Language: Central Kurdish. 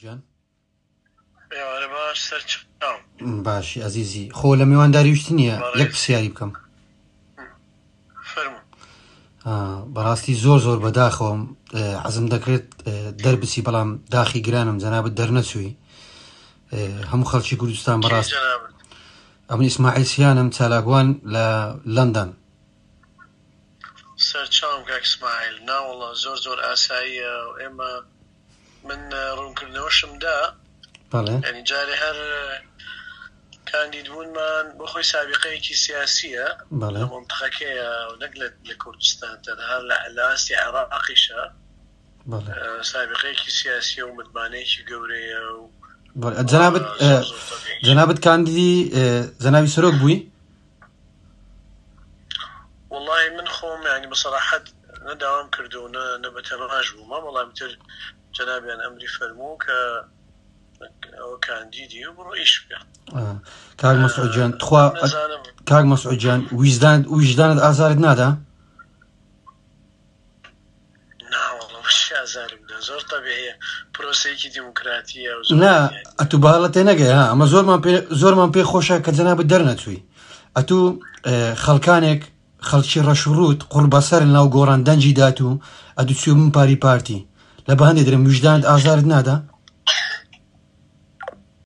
جان ئێوارە باش سەرچاو باشی ئەزیزی خۆ لە میوانداری وشتی نییە یەک پرسیاری بکەم فەرموو بەڕاستی زۆر بەداخەوەم حەزم دەکرێت دەربچی بەڵام داخی گرانم جەنابەت دەرنەچووی هەموو خەڵکی کوردستان بەڕاست ئەمن ئیسماعیل سیانم چالاکوان لە لەندەن سەرچاوم کاک ئیسماعیل ناوەڵڵا زۆر ئاساییە و ئێمە من ڕوونکردنەوەشمدا ینی جارێ هەر کاندید بوونمان بۆ خۆی سابقەیەکی سیاسیە لە مۆنتقەکەیە و نەک لە کوردستان تەنها لە ئاستی عێراقیشە سابقەیەکی سیاسیە و متمانەیەکی گەورەیە و جەنابەت کاندیدی جەنابی سەرۆک بووی؟ وڵی من خۆم ینی بەسەراحەت نەداوام کردو و نە بەتەماش بوومە بەڵام تر جەنابیان ئەمری فەرموو کە ئەوە کاندیدی و بڕۆ ئیش بکە کاک مەسعود جان کاک مەسعود جان وجدانت ئازارت نادا؟ ناوەڵڵا وشی ئازارمدا زۆر تەبیعیە پرۆسەیەکی دیموکراتیە نا ئەتوو بەهاڵەتێ نەگەی ها ئەمە زۆرمان پێ خۆشە کە جەنابەت دەرنەچووی ئەتوو خەڵکانێک خەڵکی ڕەشوڕوت قوڕ بەسەر ناو گۆڕان دەنجی دات و ئەدوو چوو من پاری پارتی لە بە هەندێک درم وجدانت ئازارت نادا؟